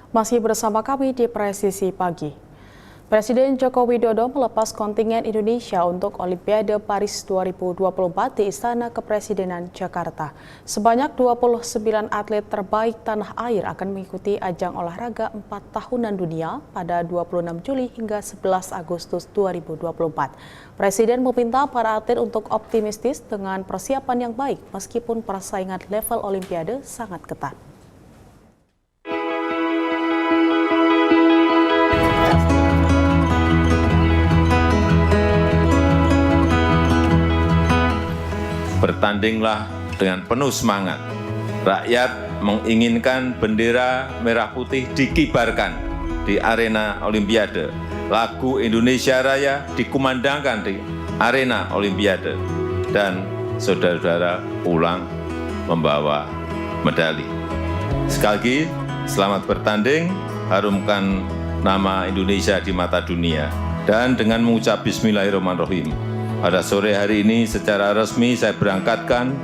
Masih bersama kami di Presisi Pagi. Presiden Joko Widodo melepas kontingen Indonesia untuk Olimpiade Paris 2024 di Istana Kepresidenan Jakarta. Sebanyak 29 atlet terbaik tanah air akan mengikuti ajang olahraga 4 tahunan dunia pada 26 Juli hingga 11 Agustus 2024. Presiden meminta para atlet untuk optimistis dengan persiapan yang baik meskipun persaingan level Olimpiade sangat ketat. Bertandinglah dengan penuh semangat. Rakyat menginginkan bendera merah putih dikibarkan di arena Olimpiade. Lagu Indonesia Raya dikumandangkan di arena Olimpiade. Dan saudara-saudara pulang membawa medali. Sekali lagi, selamat bertanding, harumkan nama Indonesia di mata dunia. Dan dengan mengucap Bismillahirrahmanirrahim, pada sore hari ini secara resmi saya berangkatkan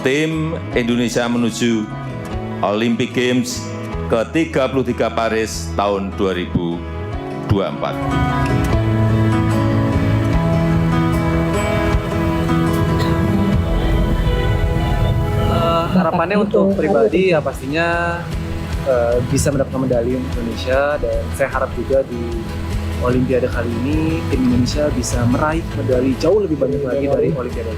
tim Indonesia menuju Olympic Games ke-33 Paris tahun 2024. Harapannya untuk pribadi ya pastinya bisa mendapatkan medali untuk Indonesia, dan saya harap juga di Olimpiade kali ini tim Indonesia bisa meraih medali jauh lebih banyak lagi dari Olimpiade.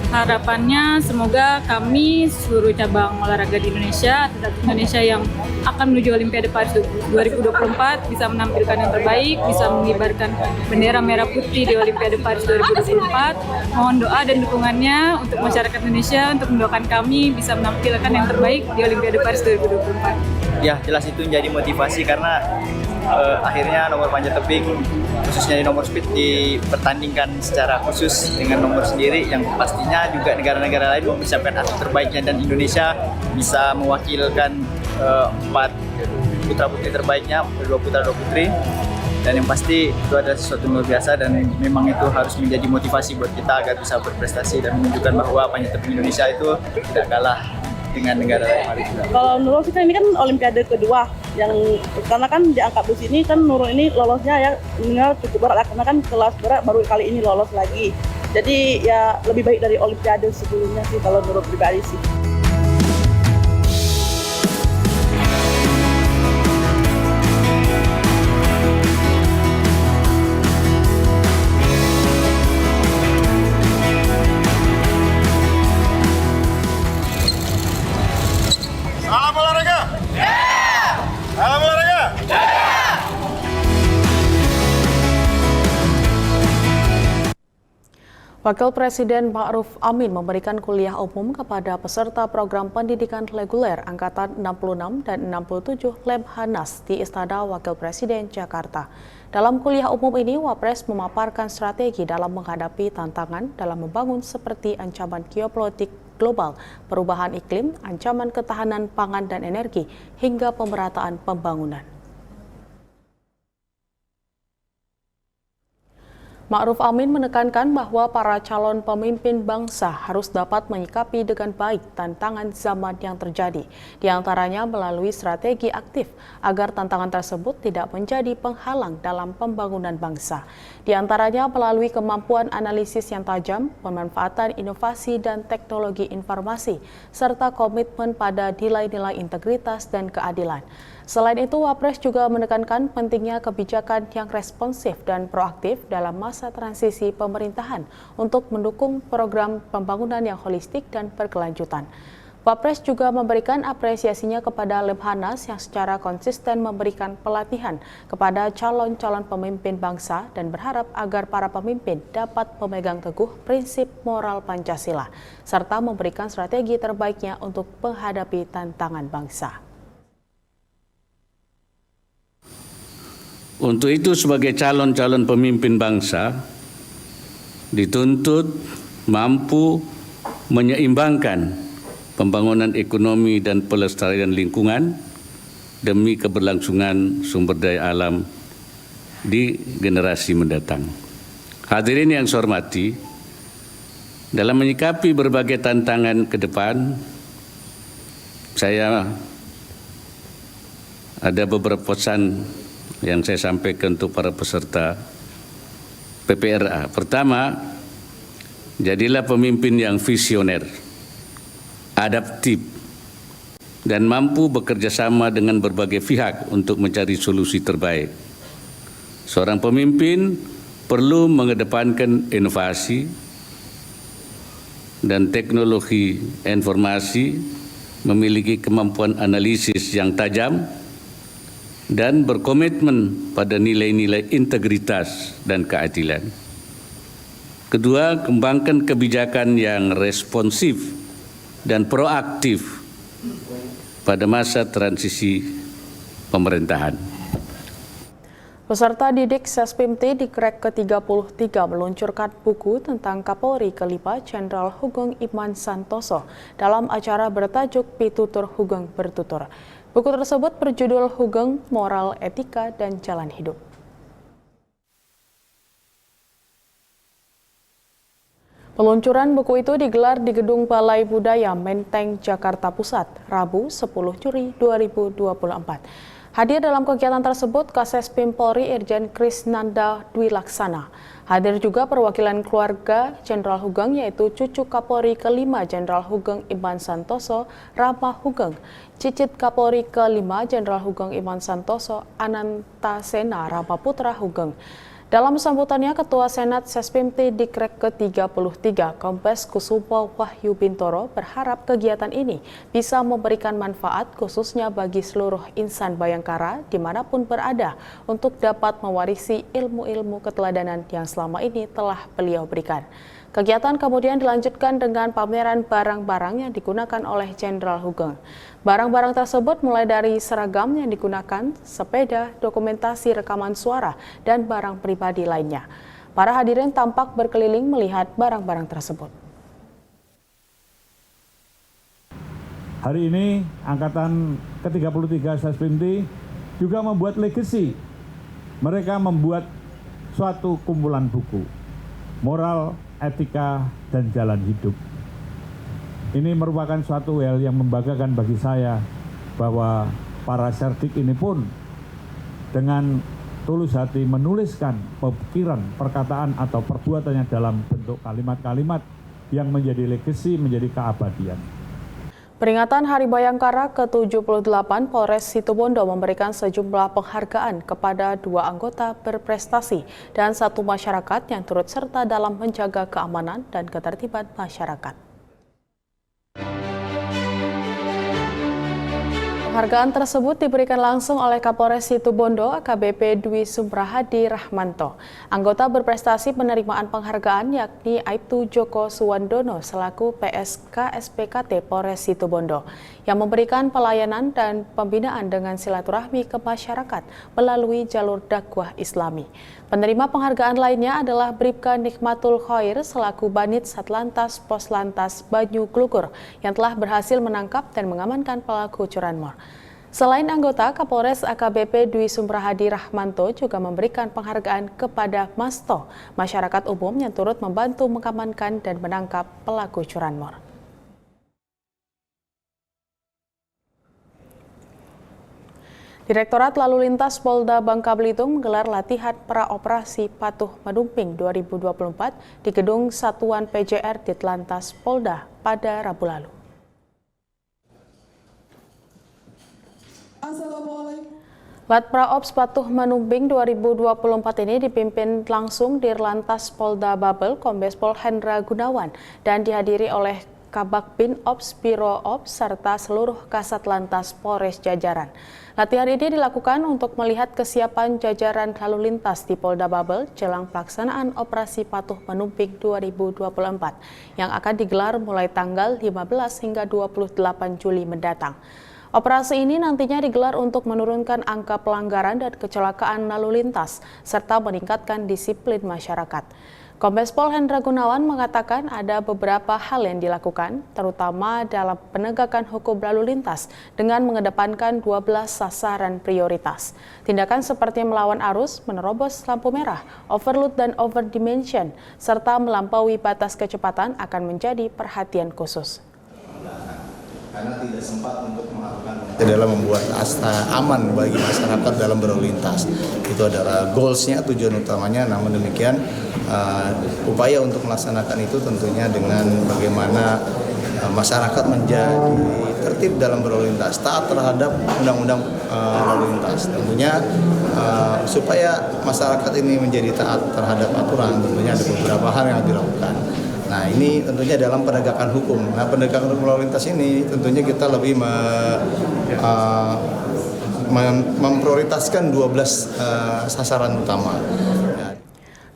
Harapannya semoga kami seluruh cabang olahraga di Indonesia, atlet Indonesia yang akan menuju Olimpiade Paris 2024 bisa menampilkan yang terbaik, bisa mengibarkan bendera merah putih di Olimpiade Paris 2024. Mohon doa dan dukungannya untuk masyarakat Indonesia untuk mendoakan kami bisa menampilkan yang terbaik di Olimpiade Paris 2024. Ya, jelas itu menjadi motivasi karena akhirnya nomor panjat tebing khususnya di nomor speed dipertandingkan secara khusus dengan nomor sendiri yang pastinya juga negara-negara lain mempersiapkan atlet terbaiknya, dan Indonesia bisa mewakilkan 4 putra-putri terbaiknya, 2 putra 2 putri, dan yang pasti itu adalah sesuatu luar biasa dan memang itu harus menjadi motivasi buat kita agar bisa berprestasi dan menunjukkan bahwa panjat tebing Indonesia itu tidak kalah dengan negara lain. Kalau Nurul kita ini kan Olimpiade kedua, yang karena kan di angkat besi ini kan Nurul ini lolosnya ya minimal cukup berat, karena kan kelas berat baru kali ini lolos lagi. Jadi ya lebih baik dari Olimpiade sebelumnya sih kalau Nurul pribadi sih. Salam olahraga! Salam olahraga! Wakil Presiden Ma'ruf Amin memberikan kuliah umum kepada peserta program pendidikan reguler Angkatan 66 dan 67 Lemhanas di Istana Wakil Presiden Jakarta. Dalam kuliah umum ini, Wapres memaparkan strategi dalam menghadapi tantangan dalam membangun seperti ancaman geopolitik global, perubahan iklim, ancaman ketahanan pangan dan energi, hingga pemerataan pembangunan. Ma'ruf Amin menekankan bahwa para calon pemimpin bangsa harus dapat menyikapi dengan baik tantangan zaman yang terjadi, di antaranya melalui strategi aktif agar tantangan tersebut tidak menjadi penghalang dalam pembangunan bangsa. Di antaranya melalui kemampuan analisis yang tajam, pemanfaatan inovasi dan teknologi informasi, serta komitmen pada nilai-nilai integritas dan keadilan. Selain itu, Wapres juga menekankan pentingnya kebijakan yang responsif dan proaktif dalam masa transisi pemerintahan untuk mendukung program pembangunan yang holistik dan berkelanjutan. Wapres juga memberikan apresiasinya kepada Lemhanas yang secara konsisten memberikan pelatihan kepada calon-calon pemimpin bangsa dan berharap agar para pemimpin dapat memegang teguh prinsip moral Pancasila, serta memberikan strategi terbaiknya untuk menghadapi tantangan bangsa. Untuk itu sebagai calon-calon pemimpin bangsa dituntut mampu menyeimbangkan pembangunan ekonomi dan pelestarian lingkungan demi keberlangsungan sumber daya alam di generasi mendatang. Hadirin yang saya hormati, dalam menyikapi berbagai tantangan ke depan, saya ada beberapa pesan yang saya sampaikan untuk para peserta PPRA. Pertama, jadilah pemimpin yang visioner, adaptif, dan mampu bekerja sama dengan berbagai pihak untuk mencari solusi terbaik. Seorang pemimpin perlu mengedepankan inovasi dan teknologi informasi, memiliki kemampuan analisis yang tajam, dan berkomitmen pada nilai-nilai integritas dan keadilan. Kedua, kembangkan kebijakan yang responsif dan proaktif pada masa transisi pemerintahan. Peserta didik Sespimti di Krek ke-33 meluncurkan buku tentang Kapolri kelima Jenderal Hugeng Iman Santoso dalam acara bertajuk Pitutur Hugeng Bertutur. Buku tersebut berjudul Hugeng, Moral, Etika, dan Jalan Hidup. Peluncuran buku itu digelar di Gedung Balai Budaya Menteng, Jakarta Pusat, Rabu 10 Juli 2024. Hadir dalam kegiatan tersebut Kasespim Polri Irjen Krisnanda Dwi Laksana. Hadir juga perwakilan keluarga Jenderal Hugeng yaitu cucu Kapolri kelima Jenderal Hugeng Iman Santoso, Rama Hugeng, cicit Kapolri kelima Jenderal Hugeng Iman Santoso, Anantasena Rama Putra Hugeng. Dalam sambutannya, Ketua Senat Sespimti di Krek ke-33, Kombes Kusumo Wahyu Bintoro berharap kegiatan ini bisa memberikan manfaat khususnya bagi seluruh insan Bayangkara dimanapun berada untuk dapat mewarisi ilmu-ilmu keteladanan yang selama ini telah beliau berikan. Kegiatan kemudian dilanjutkan dengan pameran barang-barang yang digunakan oleh Jenderal Hugeng. Barang-barang tersebut mulai dari seragam yang digunakan, sepeda, dokumentasi rekaman suara, dan barang pribadi lainnya. Para hadirin tampak berkeliling melihat barang-barang tersebut. Hari ini Angkatan ke-33 Sespimti juga membuat legacy. Mereka membuat suatu kumpulan buku, Moral, Etika, dan Jalan Hidup. Ini merupakan suatu hal yang membanggakan bagi saya bahwa para serdik ini pun dengan tulus hati menuliskan pikiran, perkataan, atau perbuatannya dalam bentuk kalimat-kalimat yang menjadi legacy, menjadi keabadian. Peringatan Hari Bayangkara ke-78 Polres Situbondo memberikan sejumlah penghargaan kepada 2 anggota berprestasi dan 1 masyarakat yang turut serta dalam menjaga keamanan dan ketertiban masyarakat. Penghargaan tersebut diberikan langsung oleh Kapolres Situbondo AKBP Dwi Sumrahadi Rahmanto. Anggota berprestasi penerimaan penghargaan yakni Aibtu Joko Suwandono selaku PSK SPKT Polres Situbondo yang memberikan pelayanan dan pembinaan dengan silaturahmi ke masyarakat melalui jalur dakwah Islami. Penerima penghargaan lainnya adalah Bribka Nikmatul Khair selaku Banit Satlantas Poslantas Banyu Klukur yang telah berhasil menangkap dan mengamankan pelaku curanmor. Selain anggota, Kapolres AKBP Dwi Sumrahadi Rahmanto juga memberikan penghargaan kepada Masto, masyarakat umum yang turut membantu mengamankan dan menangkap pelaku curanmor. Direktorat Lalu Lintas Polda Bangka Belitung menggelar latihan praoperasi Patuh Menumping 2024 di Gedung Satuan PJR Ditlantas Polda pada Rabu lalu. Latpraops Patuh Menumping 2024 ini dipimpin langsung Dirlantas Polda Babel Kombes Pol Hendra Gunawan dan dihadiri oleh Kabak Bin Ops, Biro Ops, serta seluruh Kasat Lantas Polres jajaran. Latihan ini dilakukan untuk melihat kesiapan jajaran lalu lintas di Polda Babel jelang pelaksanaan Operasi Patuh Menumping 2024 yang akan digelar mulai tanggal 15 hingga 28 Juli mendatang. Operasi ini nantinya digelar untuk menurunkan angka pelanggaran dan kecelakaan lalu lintas serta meningkatkan disiplin masyarakat. Kombes Pol Hendra Gunawan mengatakan ada beberapa hal yang dilakukan, terutama dalam penegakan hukum lalu lintas dengan mengedepankan 12 sasaran prioritas. Tindakan seperti melawan arus, menerobos lampu merah, overload dan overdimension, serta melampaui batas kecepatan akan menjadi perhatian khusus. Karena tidak sempat untuk melakukan dalam membuat aman bagi masyarakat dalam berlalu lintas. Itu adalah goalsnya, tujuan utamanya. Namun demikian upaya untuk melaksanakan itu tentunya dengan bagaimana masyarakat menjadi tertib dalam berlalu lintas, taat terhadap undang-undang lalu lintas. Tentunya supaya masyarakat ini menjadi taat terhadap aturan, tentunya ada beberapa hal yang dilakukan. Nah, ini tentunya dalam penegakan hukum. Nah, penegakan hukum lalu lintas ini tentunya kita lebih memprioritaskan 12 sasaran utama.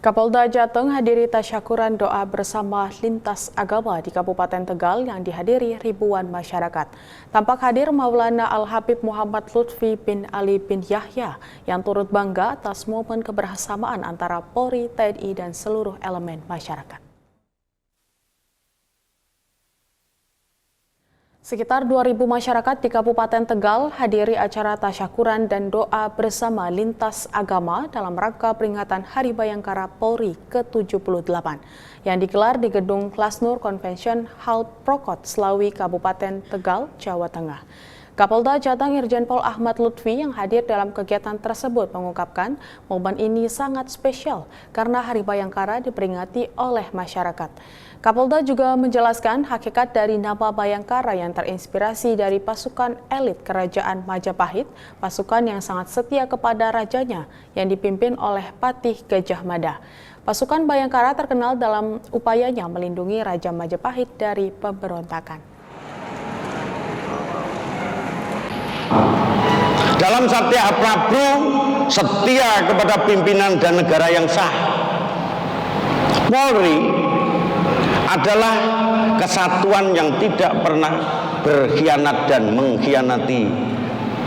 Kapolda Jateng hadiri tasyakuran doa bersama lintas agama di Kabupaten Tegal yang dihadiri ribuan masyarakat. Tampak hadir Maulana Al-Habib Muhammad Lutfi bin Ali bin Yahya yang turut bangga atas momen kebersamaan antara Polri, TNI, dan seluruh elemen masyarakat. Sekitar 2.000 masyarakat di Kabupaten Tegal hadiri acara tasyakuran dan doa bersama lintas agama dalam rangka peringatan Hari Bayangkara Polri ke-78 yang digelar di Gedung Klasnur Convention Hall Prokot, Slawi, Kabupaten Tegal, Jawa Tengah. Kapolda Jateng Irjen Pol Ahmad Lutfi yang hadir dalam kegiatan tersebut mengungkapkan momen ini sangat spesial karena Hari Bayangkara diperingati oleh masyarakat. Kapolda juga menjelaskan hakikat dari nama Bayangkara yang terinspirasi dari pasukan elit Kerajaan Majapahit, pasukan yang sangat setia kepada rajanya yang dipimpin oleh Patih Gajah Mada. Pasukan Bayangkara terkenal dalam upayanya melindungi Raja Majapahit dari pemberontakan. Dalam Satya Prabu setia kepada pimpinan dan negara yang sah. Polri adalah kesatuan yang tidak pernah berkhianat dan mengkhianati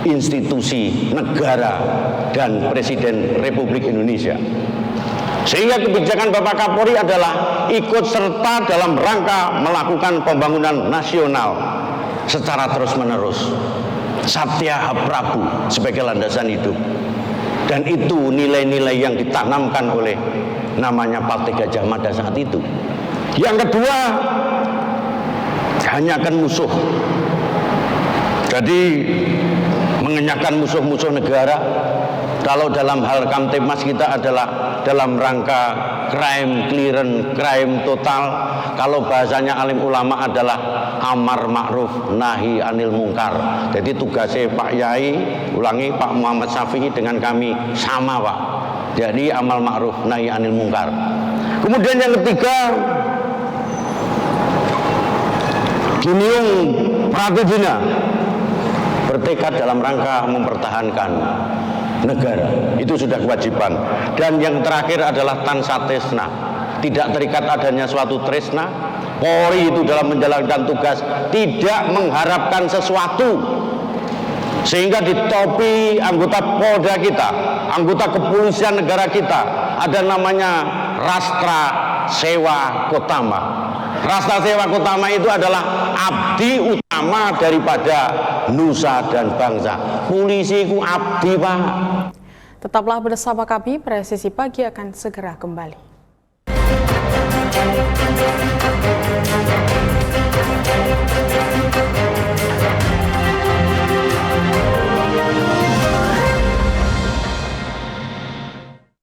institusi negara dan Presiden Republik Indonesia. Sehingga kebijakan Bapak Kapolri adalah ikut serta dalam rangka melakukan pembangunan nasional secara terus-menerus. Satya Prabu sebagai landasan hidup. Dan itu nilai-nilai yang ditanamkan oleh namanya Patih Gajah Mada saat itu. Yang kedua, hanyakan musuh. Jadi mengenyahkan musuh-musuh negara. Kalau dalam hal Kamtipmas kita adalah dalam rangka crime clearance, crime total. Kalau bahasanya alim ulama adalah amar ma'ruf nahi anil mungkar. Jadi tugasnya Pak Yai, ulangi Pak Muhammad Syafi'i dengan kami sama Pak. Jadi amal ma'ruf nahi anil mungkar. Kemudian yang ketiga, Giniung Pratidina bertekad dalam rangka mempertahankan negara, itu sudah kewajiban. Dan yang terakhir adalah tansa tresna, tidak terikat adanya suatu tresna. Polri itu dalam menjalankan tugas tidak mengharapkan sesuatu, sehingga di topi anggota Polda kita, anggota kepolisian negara kita ada namanya Rastra Sewa Kotama. Rastra Sewa Kotama itu adalah abdi utama daripada nusa dan bangsa. Polisi ku abdi, Pak. Tetaplah bersama kami, Presisi Pagi akan segera kembali.